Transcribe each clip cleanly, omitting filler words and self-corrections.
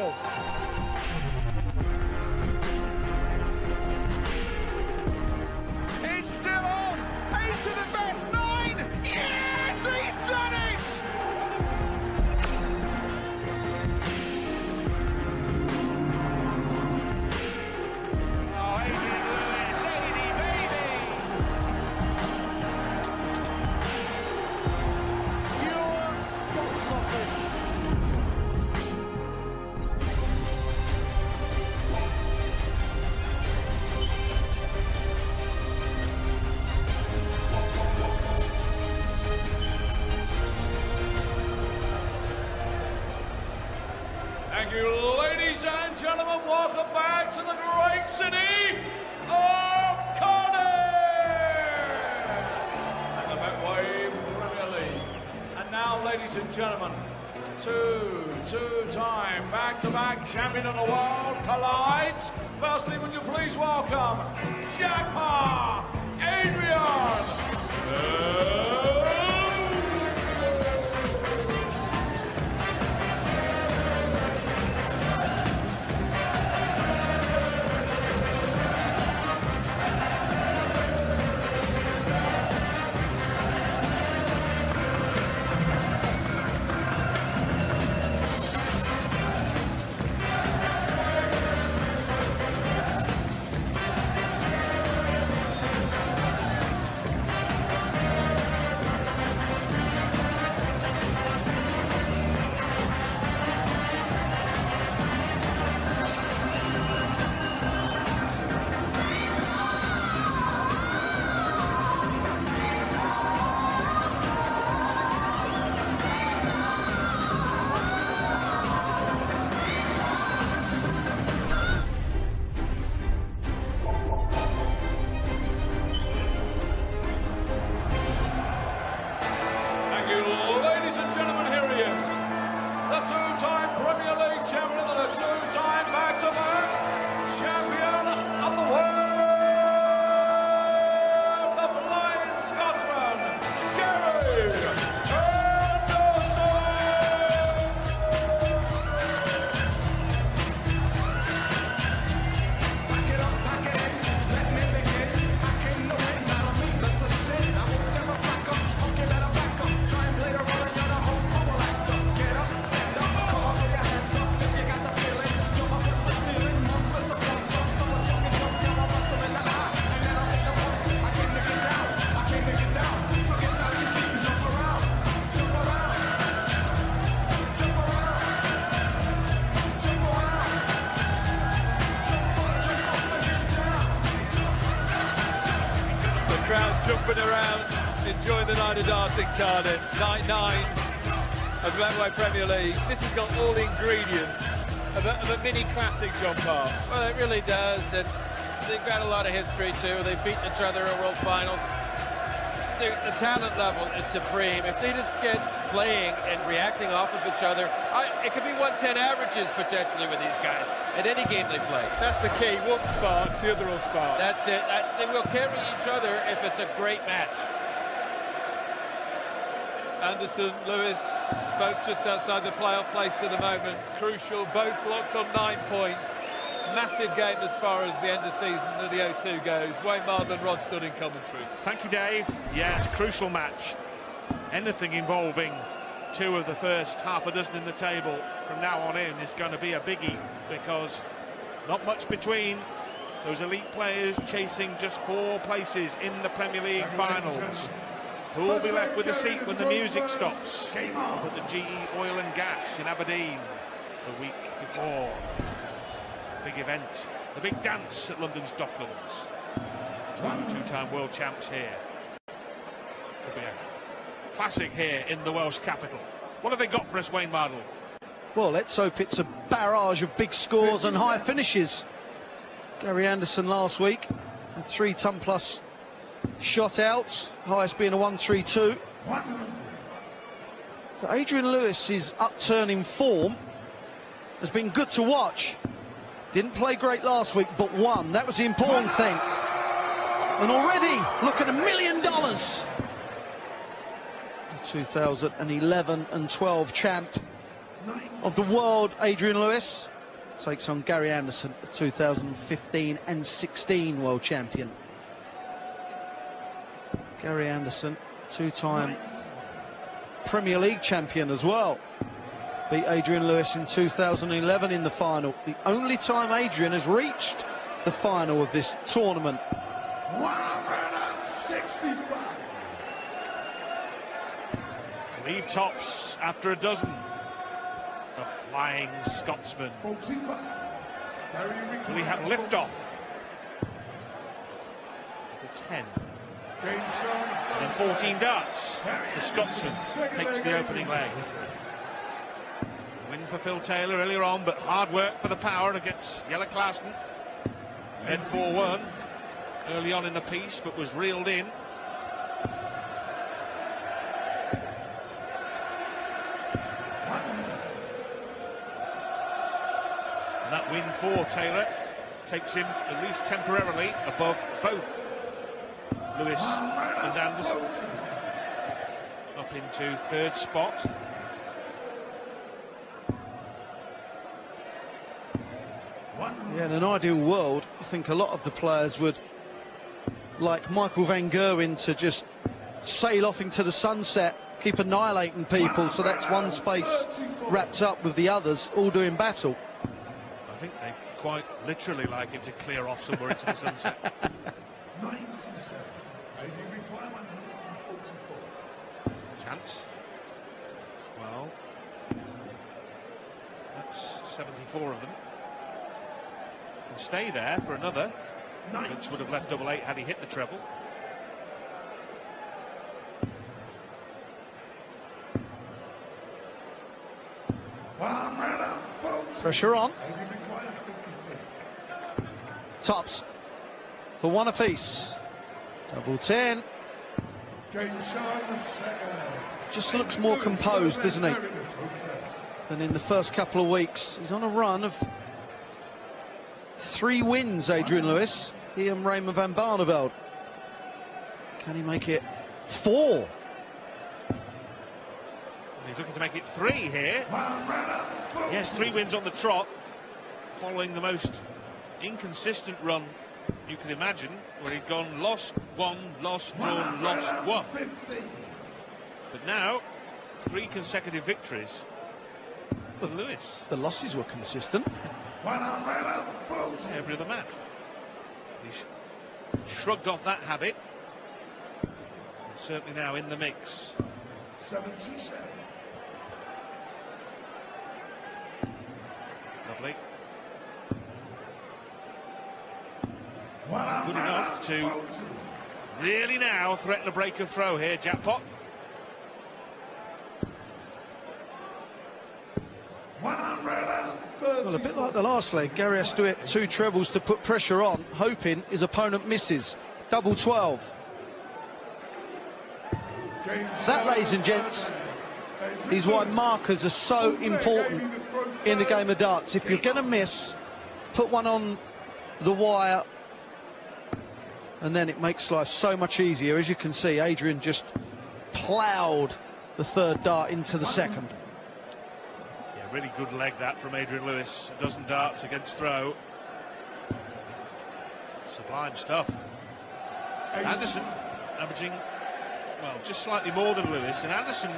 still. It's still on! 8 to the best 9! Yes! He's done it! Oh, Adrian Lewis, Adie, baby! Your box office. Thank you, ladies and gentlemen. Welcome back to the great city of Cardiff and the Betway Premier League. And now, ladies and gentlemen, two-time back-to-back champion of the world collides. Firstly, would you please welcome Jackpot, Adrian. Ladies and gentlemen, here he is, the two-time Premier League champion and the two-time back-to-back champion of the world, the flying Scotsman, Anderson. Jumping around, enjoying the night of darts in Cardiff. Night 9 of the Betway Premier League. This has got all the ingredients of a mini classic, John Park. Well, it really does, and they've got a lot of history too. They've beaten each other in World Finals. The talent level is supreme. If they just get playing and reacting off of each other, it could be 110 averages potentially with these guys at any game they play. That's the key. One sparks, the other will spark. That's it. They will carry each other if it's a great match. Anderson, Lewis, both just outside the playoff place at the moment. Crucial, both locked on 9 points. Massive game as far as the end of season of the O2 goes. Wayne Mardle and Rod stood in commentary. Thank you, Dave. Yeah, it's a crucial match. Anything involving two of the first half a dozen in the table from now on in is going to be a biggie, because not much between those elite players chasing just 4 places in the Premier League finals. Who will be left with a seat when the music stops? Up at the GE Oil and Gas in Aberdeen the week before. Big event, the big dance at London's Docklands. 2-time world champs here. Could be a classic here in the Welsh capital. What have they got for us, Wayne Mardle? Well, let's hope it's a barrage of big scores and high finishes. Gary Anderson last week had 3-ton-plus shot outs, highest being a 1-3-2. So Adrian Lewis's upturning form has been good to watch. Didn't play great last week, but won. That was the important thing. And already, look at $1 million. The 2011 and 12 champ of the world, Adrian Lewis. takes on Gary Anderson, the 2015 and 16 world champion. Gary Anderson, two-time Premier League champion as well. Beat Adrian Lewis in 2011 in the final. The only time Adrian has reached the final of this tournament. 165. Lead tops after a dozen. The flying Scotsman. 45. Will he have liftoff? The 10. And 14 darts. The Scotsman takes the opening leg. Win for Phil Taylor earlier on, but hard work for the power against Jelle Klaassen. Led 4-1 early on in the piece, but was reeled in. And that win for Taylor takes him, at least temporarily, above both Lewis and Anderson, up into third spot. Yeah, in an ideal world, I think a lot of the players would like Michael van Gerwen to just sail off into the sunset, keep annihilating people, so that's one space wrapped up with the others all doing battle. I think they quite literally like him to clear off somewhere into the sunset. 97. Maybe require 144. Chance. Well, that's 74 of them. Can stay there for another, which would have left double 8 had he hit the treble. Pressure on. Tops for one apiece. Double 10. Just looks more composed, doesn't he, than in the first couple of weeks. He's on a run of 3 wins, Adrian Lewis. He and Raymond van Barneveld. Can he make it 4? He's looking to make it 3 here. Yes, 3 wins on the trot, following the most inconsistent run you could imagine, where he'd gone lost 1, lost, drawn, lost 1. But now, 3 consecutive victories for Lewis. The losses were consistent. Every other match. He's shrugged off that habit. And certainly now in the mix. 77. Lovely. Good enough to really now threaten a break of throw here, Jackpot. Well, a bit like the last leg, Gary has to hit 2 trebles to put pressure on, hoping his opponent misses. Double 12. That, ladies and gents, is why markers are so important in the game of darts. If you're going to miss, put one on the wire, and then it makes life so much easier. As you can see, Adrian just ploughed the third dart into the second. Really good leg that from Adrian Lewis. A dozen darts against throw. Sublime stuff. Anderson averaging, well, just slightly more than Lewis. And Anderson,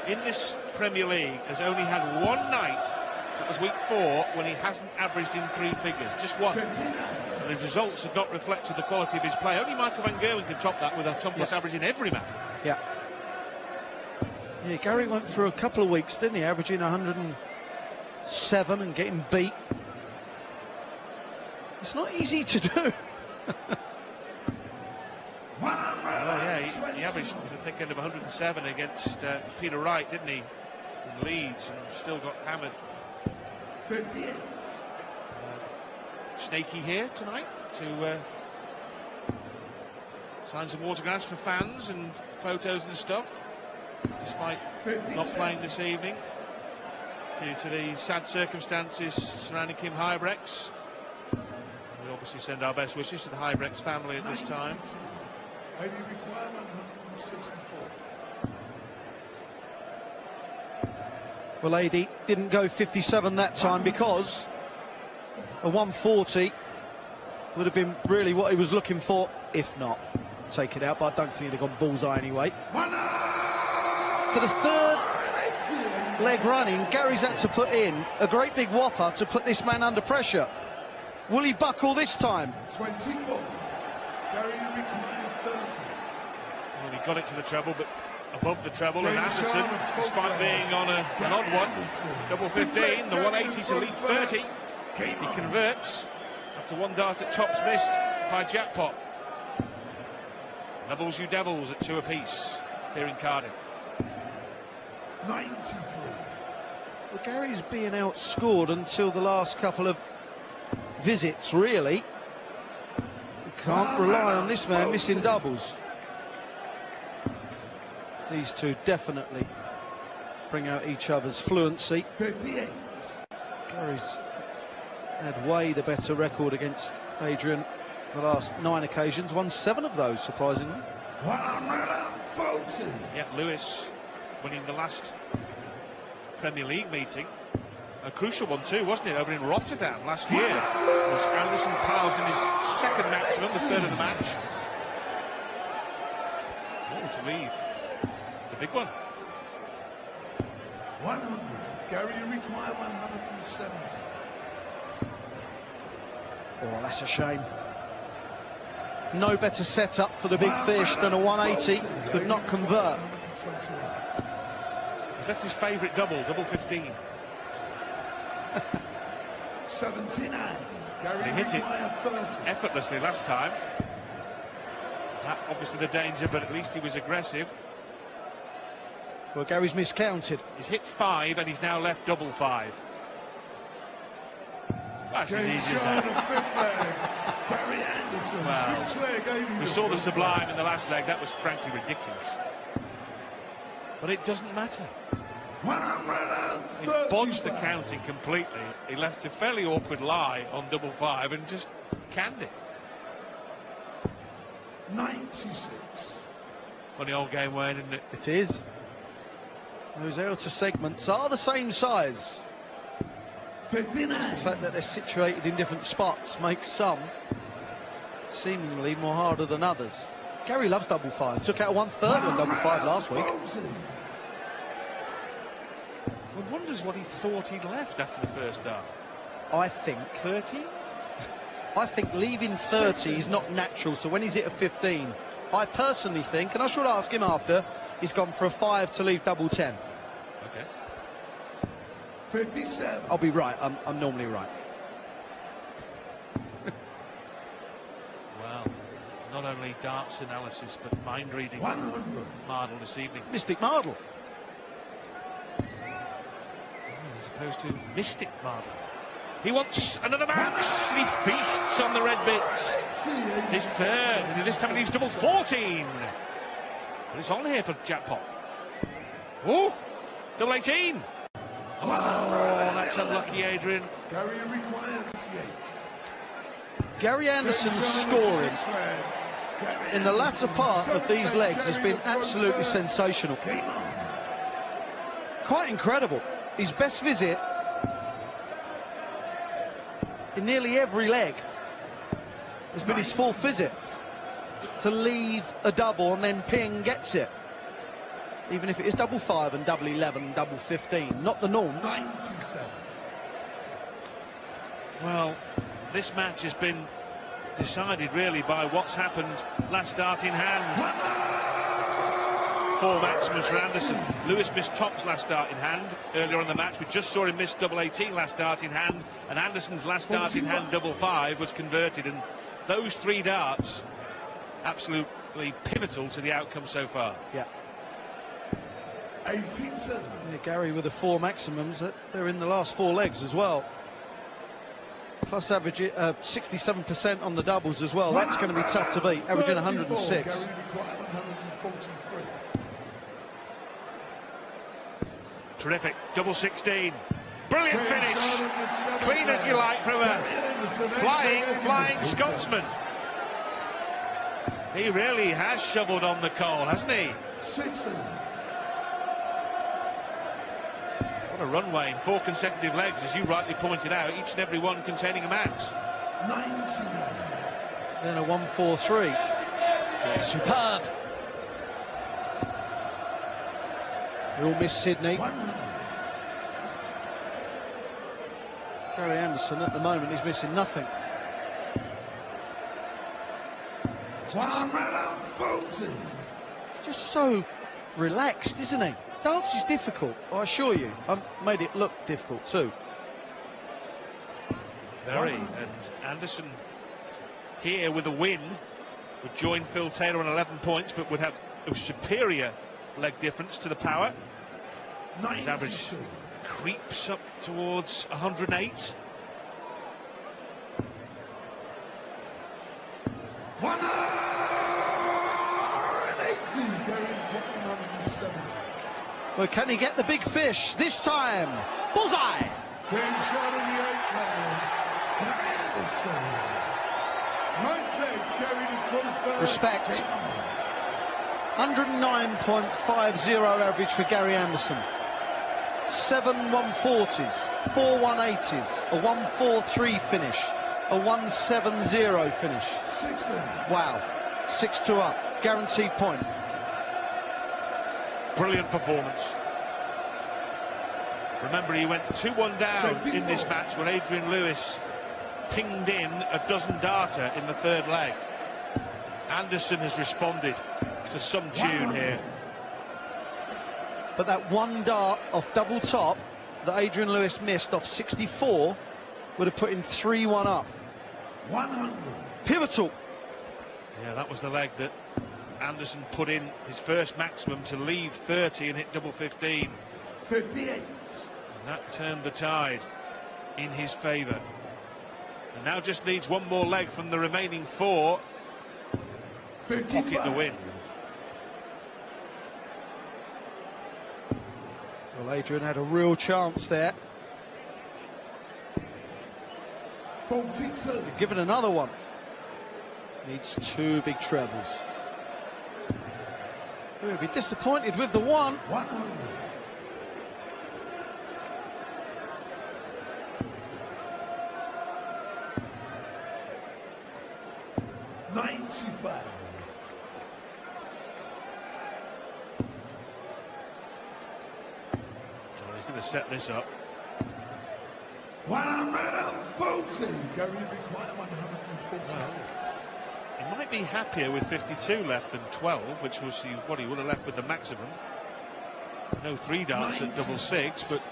in this Premier League, has only had one night, that was week 4, when he hasn't averaged in 3 figures. Just one. And his results have not reflected the quality of his play. Only Michael van Gerwen can top that with a top-plus average in every match. Yeah. Yeah, Gary went through a couple of weeks, didn't he? Averaging 107 and getting beat. It's not easy to do. Oh, yeah, he averaged the thick end of 107 against Peter Wright, didn't he? In Leeds, and still got hammered. Snaky here tonight to sign some autographs for fans and photos and stuff, despite not playing this evening due to the sad circumstances surrounding Kim Huybrechts. We obviously send our best wishes to the Huybrechts family at this time. Well, AD didn't go 57 that time because A 140 would have been really what he was looking for, if not take it out, but I don't think he'd have gone bullseye anyway. For the third leg running, Gary's had to put in a great big whopper to put this man under pressure. Will he buckle this time? 24. Gary required 30. Well, he got it to the treble, but above the treble, and Anderson, despite being on an odd one, double 15, the 180 to lead 30. He converts after one dart at tops missed by Jackpot. Levels you devils at 2 apiece here in Cardiff. 93. Well, Gary's being outscored until the last couple of visits, really. You can't rely on this man missing doubles. These two definitely bring out each other's fluency. 58. Gary's had way the better record against Adrian the last 9 occasions, won 7 of those, surprisingly. 140. Yeah, Lewis winning the last Premier League meeting. A crucial one too, wasn't it, over in Rotterdam last year, as Anderson piles in his second maximum, the third of the match. Oh, to leave the big one. 100. Gary required 170. Oh, that's a shame. No better setup for the big fish than a 180. Could not convert. He's left his favourite double 15. 79. Gary He hit it required 30. effortlessly last time. That obviously the danger, but at least he was aggressive. Well, Gary's miscounted. He's hit 5 and he's now left double 5. That's as Game easy as shot that. of fifth leg. Gary Anderson, Well, 6th leg. We saw the sublime in the last leg. That was frankly ridiculous. But it doesn't matter. 135. He bodged the counting completely. He left a fairly awkward lie on double 5 and just canned it. 96. Funny old game, Wayne, isn't it? It is. Those outer segments are the same size. 59. The fact that they're situated in different spots makes some seemingly more harder than others. Gary loves double 5. Took out 130 on double 5 last week. One wonders what he thought he'd left after the first dart. I think 30? I think leaving 30 is not natural, so when he's hit a 15, I personally think, and I should ask him after, he's gone for a 5 to leave double 10. Okay. 57. I'll be right, I'm normally right. Well, not only darts analysis, but mind reading. 100. Mardle this evening. Mystic Mardle. As opposed to Mystic Mardle. He wants another max. He feasts on the red bits. His third, and this time he leaves double 14. But it's on here for Jackpot. Oh, double 18. Oh, that's unlucky, Adrian. Gary required 58. Gary Anderson's scoring in the latter part of these legs has been absolutely sensational. Quite incredible. His best visit in nearly every leg has been his 4th visit. To leave a double and then ping gets it. Even if it is double 5 and double 11 and double 15. Not the norm. 97. Well, this match has been decided really by what's happened last dart in hand. 4 maximums for Anderson. Lewis missed tops last dart in hand earlier on in the match. We just saw him miss double 18 last dart in hand, and Anderson's last dart in hand double 5 was converted, and those 3 darts absolutely pivotal to the outcome so far. Yeah. 87. Yeah, Gary with the 4 maximums. They're in the last 4 legs as well. Plus average 67% on the doubles as well. That's going to be tough to beat. Averaging 106. Gary required 143. Terrific. Double 16. Brilliant finish. Clean as you like from a flying Scotsman. He really has shoveled on the coal, hasn't he? 60. What a runway in 4 consecutive legs, as you rightly pointed out, each and every one containing a max. 99. Then a 1-4-3. Yeah, superb. We all miss Sydney. 100. Gary Anderson at the moment, he's missing nothing. 140. He's just so relaxed, isn't he? Darts is difficult, I assure you. I've made it look difficult too. Very. And Anderson here with a win would join Phil Taylor on 11 points, but would have a superior leg difference to the power. His average creeps up towards 108. 180. Going 170. Well, can he get the big fish this time? Bullseye! Game shot in the 8th leg. Gary Anderson. 9th leg, Gary to 21st. Respect. 109.50 average for Gary Anderson. 7 140s, 4 180s, a 143 finish, a 170 finish. 6th leg. Wow, 6-2 up, guaranteed point. Brilliant performance. Remember, he went 2-1 down in this match when Adrian Lewis pinged in a dozen darter in the 3rd leg. Anderson has responded to some tune here. But that one dart off double top that Adrian Lewis missed off 64 would have put him 3-1 up. 100. Pivotal. Yeah, that was the leg that Anderson put in his first maximum to leave 30 and hit double 15. 58. And that turned the tide in his favour. And now just needs one more leg from the remaining 4 to pocket the win. Well, Adrian had a real chance there. 42. Given another one. Needs 2 big trebles. He'll be disappointed with the 1. 100. 95. So he's going to set this up. 140. Gary require 146. He might be happier with 52 left than 12, which was what he would have left with the maximum. No 3 darts at double 6, but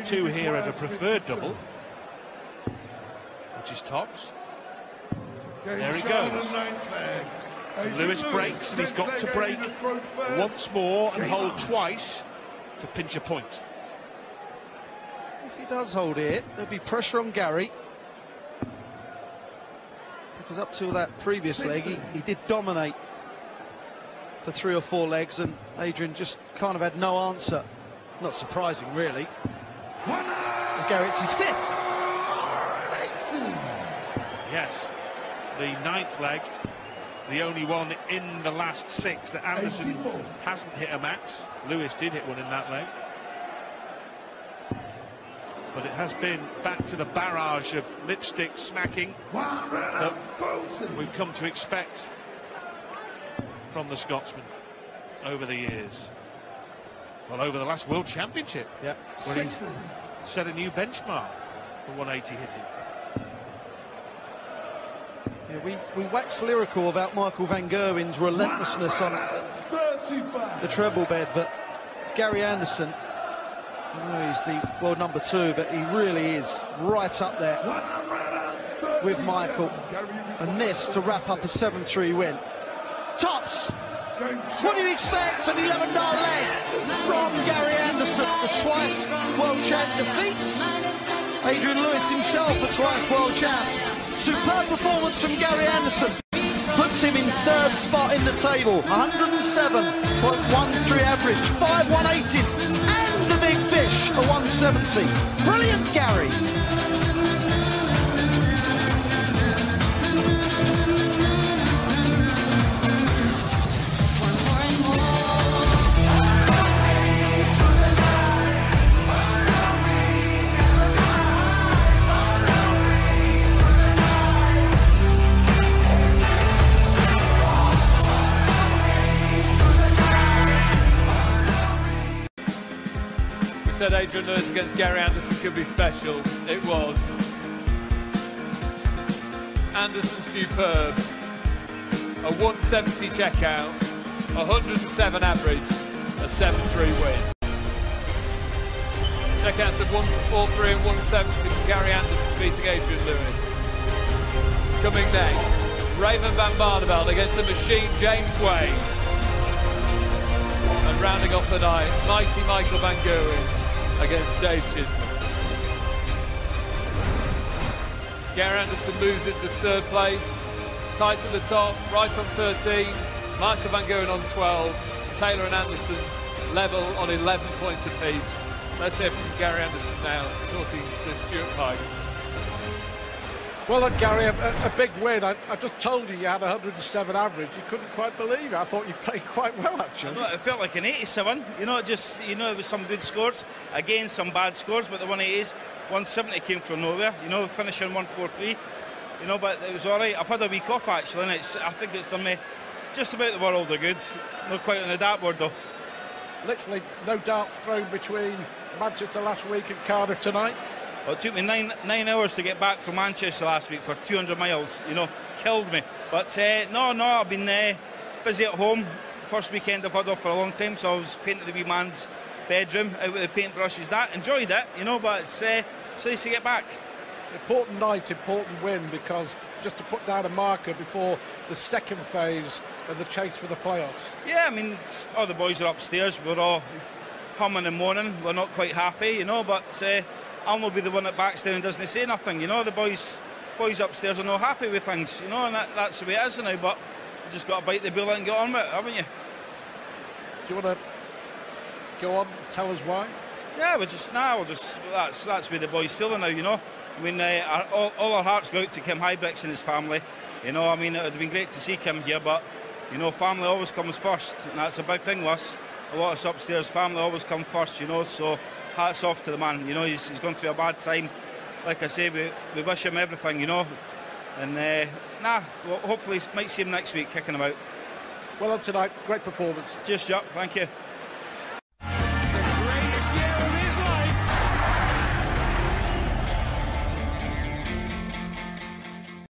2 here at a preferred double, which is tops. There he goes. And Lewis breaks, and he's got to break once more and hold twice to pinch a point. If he does hold it, there'll be pressure on Gary. Because up till that previous leg, he did dominate for 3 or 4 legs, and Adrian just kind of had no answer. Not surprising, really. And Gary, it's his 5th. Yes, the 9th leg, the only one in the last 6 that Anderson hasn't hit a max. Lewis did hit one in that leg. But it has been back to the barrage of lipstick smacking that we've come to expect from the Scotsman over the years. Well, over the last World Championship, yeah, where he set a new benchmark for 180 hitting. Yeah, we wax lyrical about Michael van Gerwen's relentlessness on the treble bed, but Gary Anderson, I know he's the world number 2, but he really is right up there with Michael. And this to wrap up a 7-3 win. Tops! What do you expect? An 11-dart leg from Gary Anderson, the twice world champ defeats Adrian Lewis himself, a twice world champ. Superb performance from Gary Anderson. Puts him in 3rd spot in the table. 107.13 average, 5 180s, and the big fish, a 170. Brilliant, Gary. said Adrian Lewis against Gary Anderson could be special. It was. Anderson superb. A 170 checkout, 107 average, a 7-3 win. Checkouts of 143 and 170 from Gary Anderson beating Adrian Lewis. Coming next, Raymond van Barneveld against the machine James Wade. And rounding off the night, mighty Michael van Gerwen against Dave Chisholm. Gary Anderson moves it to third place. Tight at the top, right on 13. Michael van Gerwen on 12. Taylor and Anderson level on 11 points apiece. Let's hear from Gary Anderson now, talking to Stuart Pike. Well, Gary, a big win. I just told you had 107 average. You couldn't quite believe it. I thought you played quite well, actually. No, it felt like an 87. You know, it was some good scores. Again, some bad scores, but the 180s, 170 came from nowhere. You know, finishing 143. You know, but it was all right. I've had a week off, actually, and I think it's done me just about the world of good. Not quite on the dartboard, though. Literally no darts thrown between Manchester last week and Cardiff tonight. Well, it took me nine hours to get back from Manchester last week for 200 miles. You know, killed me. But no, I've been busy at home. First weekend I've had off for a long time, so I was painting the wee man's bedroom out with the paintbrushes. Enjoyed it, you know, but it's nice to get back. Important night, important win, because just to put down a marker before the second phase of the chase for the playoffs. Yeah, I mean, all the boys are upstairs. We're all humming and moaning. We're not quite happy, you know, but I'll not be the one that backs down and doesn't say nothing, you know. The boys upstairs are not happy with things, you know, and that's the way it is now, but you just got to bite the bullet and get on with it, haven't you? Do you want to go on and tell us why? Yeah, that's the way the boys feeling now, you know. I mean, all our hearts go out to Kim Hybricks and his family. You know, I mean, it would have been great to see Kim here, but, you know, family always comes first, and that's a big thing with us. A lot of us upstairs, family always come first, you know, so hats off to the man. You know, he's gone through a bad time. Like I say, we wish him everything, you know. And, well, hopefully might see him next week, kicking him out. Well done tonight, great performance. Cheers, Chuck, thank you.